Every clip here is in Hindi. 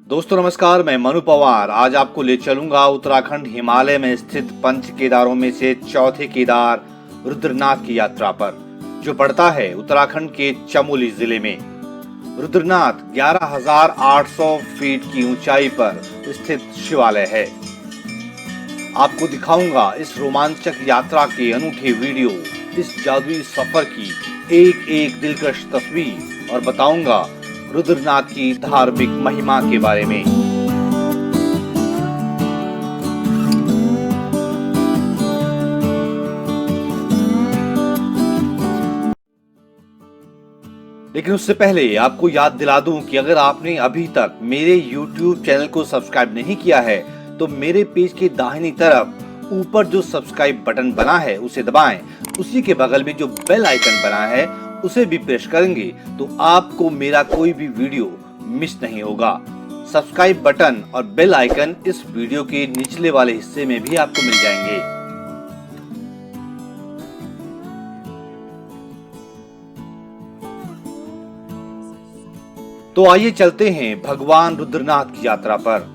दोस्तों नमस्कार, मैं मनु पवार आज आपको ले चलूंगा उत्तराखंड हिमालय में स्थित पंच केदारों में से चौथे केदार रुद्रनाथ की यात्रा पर, जो पड़ता है उत्तराखंड के चमोली जिले में। रुद्रनाथ 11,800 फीट की ऊंचाई पर स्थित शिवालय है। आपको दिखाऊंगा इस रोमांचक यात्रा के अनूठे वीडियो, इस जादुई सफर की एक एक दिलकश तस्वीर और बताऊंगा रुद्रनाथ की धार्मिक महिमा के बारे में। लेकिन उससे पहले आपको याद दिला दूं कि अगर आपने अभी तक मेरे YouTube चैनल को सब्सक्राइब नहीं किया है तो मेरे पेज के दाहिनी तरफ ऊपर जो सब्सक्राइब बटन बना है उसे दबाएं। उसी के बगल में जो बेल आइकन बना है उसे भी प्रेस करेंगे तो आपको मेरा कोई भी वीडियो मिस नहीं होगा। सब्सक्राइब बटन और बेल आइकन इस वीडियो के निचले वाले हिस्से में भी आपको मिल जाएंगे। तो आइए चलते हैं भगवान रुद्रनाथ की यात्रा पर।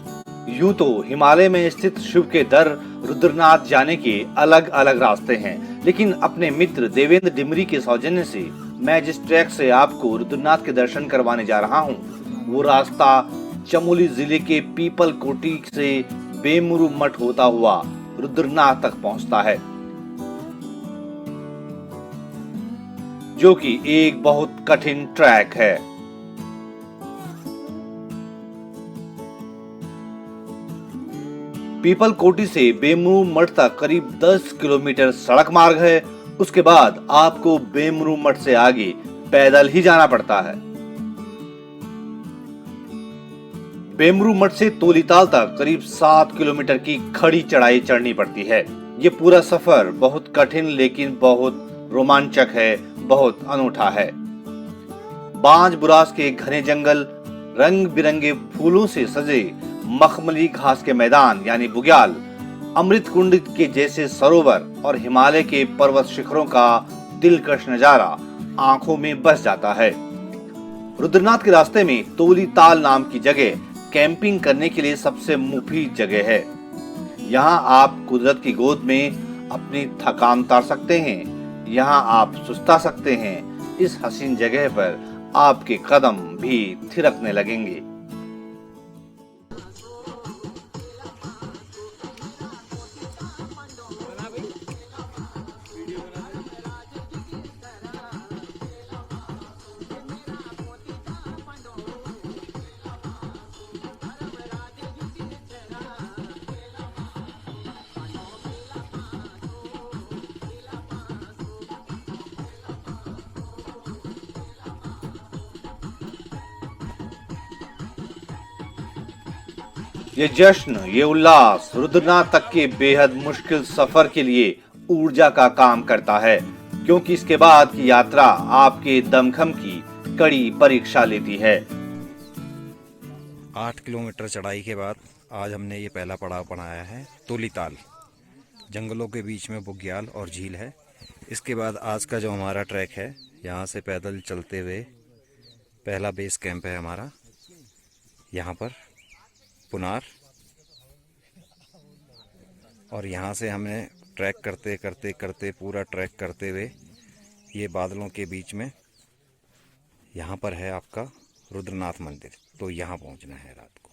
यूं तो हिमालय में स्थित शिव के दर रुद्रनाथ जाने के अलग अलग रास्ते हैं, लेकिन अपने मित्र देवेंद्र डिमरी के सौजन्य से मैं जिस ट्रैक से आपको रुद्रनाथ के दर्शन करवाने जा रहा हूं, वो रास्ता चमोली जिले के पीपल कोटी से बेमुरु मठ होता हुआ रुद्रनाथ तक पहुंचता है, जो कि एक बहुत कठिन ट्रैक है। पीपल कोटी से बेमुरु मठ तक करीब 10 किलोमीटर सड़क मार्ग है। उसके बाद आपको बेमुरु मठ से आगे पैदल ही जाना पड़ता है। बेमुरु मठ से तोलीताल तक करीब 7 किलोमीटर की खड़ी चढ़ाई चढ़नी पड़ती है। ये पूरा सफर बहुत कठिन लेकिन बहुत रोमांचक है, बहुत अनूठा है। बांज बुरास के घने जंगल, रंग बिरंगे फूलों से सजे मखमली घास के मैदान यानी बुग्याल, अमृत कुंड के जैसे सरोवर और हिमालय के पर्वत शिखरों का दिलकश नजारा आंखों में बस जाता है। रुद्रनाथ के रास्ते में तोलीताल नाम की जगह कैंपिंग करने के लिए सबसे मुफीद जगह है। यहाँ आप कुदरत की गोद में अपनी थकान उतार सकते हैं। यहाँ आप सुस्ता सकते हैं। इस हसीन जगह पर आपके कदम भी थिरकने लगेंगे। ये जश्न, ये उल्लास रुद्रनाथ तक के बेहद मुश्किल सफर के लिए ऊर्जा का काम करता है, क्योंकि इसके बाद की यात्रा आपके दमखम की कड़ी परीक्षा लेती है। 8 किलोमीटर चढ़ाई के बाद आज हमने ये पहला पड़ाव बनाया है तोलीताल। जंगलों के बीच में बुग्याल और झील है। इसके बाद आज का जो हमारा ट्रैक है, यहाँ से पैदल चलते हुए पहला बेस कैंप है हमारा यहाँ पर पुनार, और यहाँ से हमें ट्रैक करते करते करते पूरा ट्रैक करते हुए ये बादलों के बीच में यहाँ पर है आपका रुद्रनाथ मंदिर। तो यहाँ पहुँचना है रात को।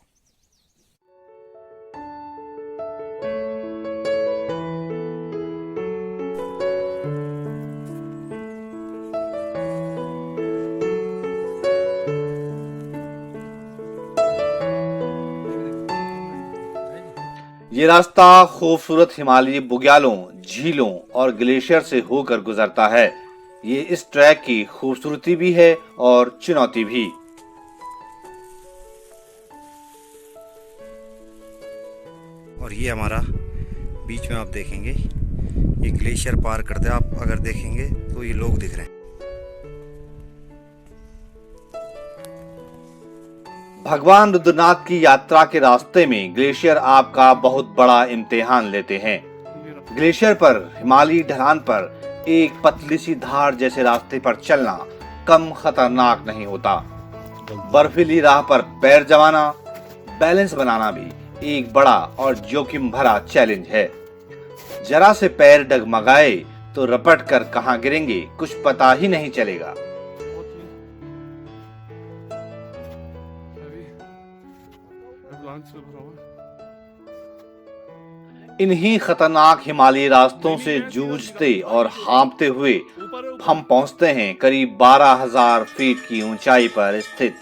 ये रास्ता खूबसूरत हिमालयी बुग्यालों, झीलों और ग्लेशियर से होकर गुजरता है। ये इस ट्रैक की खूबसूरती भी है और चुनौती भी। और ये हमारा बीच में आप देखेंगे ये ग्लेशियर पार करते आप अगर देखेंगे तो ये लोग दिख रहे हैं। भगवान रुद्रनाथ की यात्रा के रास्ते में ग्लेशियर आपका बहुत बड़ा इम्तिहान लेते हैं। ग्लेशियर पर हिमालयी ढलान पर एक पतली सी धार जैसे रास्ते पर चलना कम खतरनाक नहीं होता। बर्फीली राह पर पैर जमाना बैलेंस बनाना भी एक बड़ा और जोखिम भरा चैलेंज है। जरा से पैर डगमगाए तो रपट कर कहां गिरेंगे कुछ पता ही नहीं चलेगा। इन्हीं खतरनाक हिमालयी रास्तों से जूझते और हाँफते हुए हम पहुंचते हैं करीब 12,000 फीट की ऊंचाई पर स्थित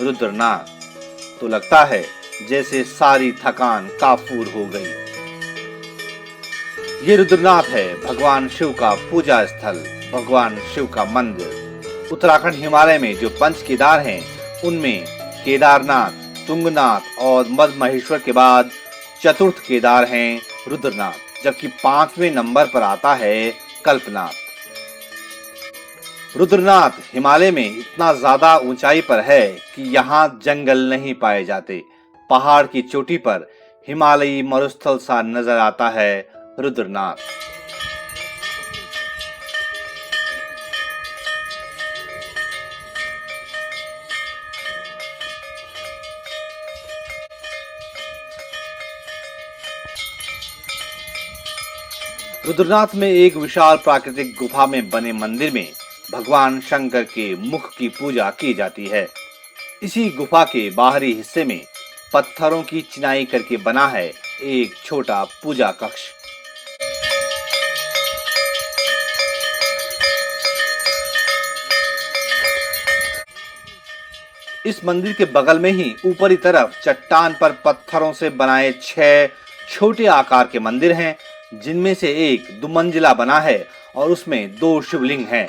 रुद्रनाथ। तो लगता है जैसे सारी थकान काफूर हो गई। ये रुद्रनाथ है भगवान शिव का पूजा स्थल, भगवान शिव का मंदिर। उत्तराखंड हिमालय में जो पंच केदार हैं उनमें केदारनाथ, तुंगनाथ और मदमहेश्वर के बाद चतुर्थ केदार हैं रुद्रनाथ, जबकि 5वें नंबर पर आता है कल्पनाथ। रुद्रनाथ हिमालय में इतना ज्यादा ऊंचाई पर है कि यहाँ जंगल नहीं पाए जाते। पहाड़ की चोटी पर हिमालयी मरुस्थल सा नजर आता है रुद्रनाथ। रुद्रनाथ में एक विशाल प्राकृतिक गुफा में बने मंदिर में भगवान शंकर के मुख की पूजा की जाती है। इसी गुफा के बाहरी हिस्से में पत्थरों की चिनाई करके बना है एक छोटा पूजा कक्ष। इस मंदिर के बगल में ही ऊपरी तरफ चट्टान पर पत्थरों से बनाए 6 छोटे आकार के मंदिर हैं, जिनमें से एक 2 मंजिला बना है और उसमें 2 शिवलिंग हैं।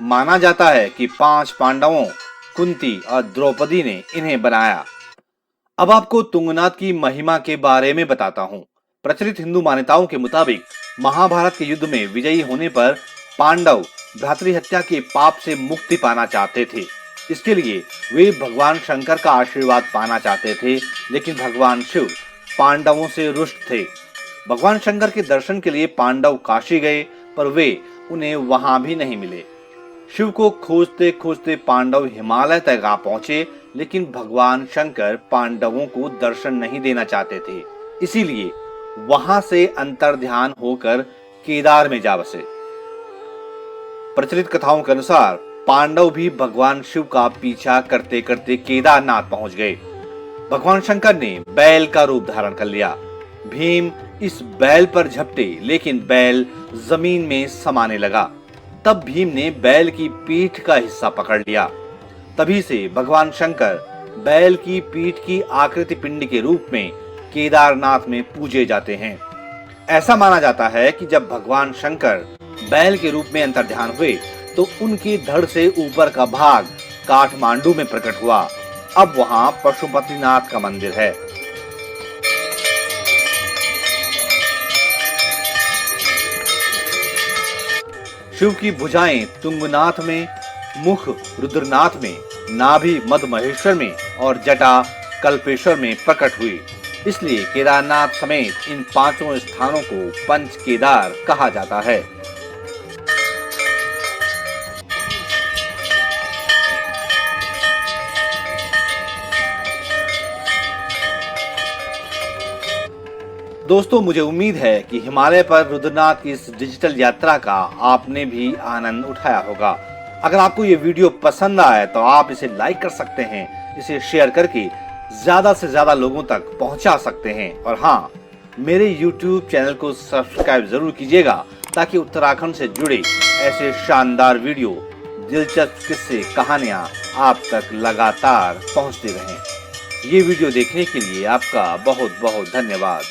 माना जाता है कि 5 पांडवों कुंती और द्रौपदी ने इन्हें बनाया। अब आपको तुंगनाथ की महिमा के बारे में बताता हूँ। प्रचलित हिंदू मान्यताओं के मुताबिक महाभारत के युद्ध में विजयी होने पर पांडव भ्रातृहत्या के पाप से मुक्ति पाना चाहते थे। इसके लिए वे भगवान शंकर का आशीर्वाद पाना चाहते थे, लेकिन भगवान शिव पांडवों से रुष्ट थे। भगवान शंकर के दर्शन के लिए पांडव काशी गए, पर वे उन्हें वहां भी नहीं मिले। शिव को खोजते खोजते पांडव हिमालय तक आ पहुंचे, लेकिन भगवान शंकर पांडवों को दर्शन नहीं देना चाहते थे। इसीलिए वहां से अंतर्ध्यान होकर केदार में जा बसे। प्रचलित कथाओं के अनुसार पांडव भी भगवान शिव का पीछा करते करते केदारनाथ पहुंच गए। भगवान शंकर ने बैल का रूप धारण कर लिया। भीम इस बैल पर झपटे, लेकिन बैल जमीन में समाने लगा। तब भीम ने बैल की पीठ का हिस्सा पकड़ लिया। तभी से भगवान शंकर बैल की पीठ की आकृति पिंड के रूप में केदारनाथ में पूजे जाते हैं। ऐसा माना जाता है कि जब भगवान शंकर बैल के रूप में अंतर्ध्यान हुए तो उनकी धड़ से ऊपर का भाग काठमांडू में प्रकट हुआ। अब वहां पशुपतिनाथ का मंदिर है। शिव की भुजाएं तुंगनाथ में, मुख रुद्रनाथ में, नाभि मदमहेश्वर में और जटा कल्पेश्वर में प्रकट हुई। इसलिए केदारनाथ समेत इन 5 स्थानों को पंच केदार कहा जाता है। दोस्तों, मुझे उम्मीद है कि हिमालय पर रुद्रनाथ की इस डिजिटल यात्रा का आपने भी आनंद उठाया होगा। अगर आपको ये वीडियो पसंद आए तो आप इसे लाइक कर सकते हैं, इसे शेयर करके ज्यादा से ज्यादा लोगों तक पहुंचा सकते हैं। और हाँ, मेरे YouTube चैनल को सब्सक्राइब जरूर कीजिएगा ताकि उत्तराखंड से जुड़े ऐसे शानदार वीडियो, दिलचस्प किस्से, कहानियां आप तक लगातार पहुंचते रहें। ये वीडियो देखने के लिए आपका बहुत बहुत धन्यवाद।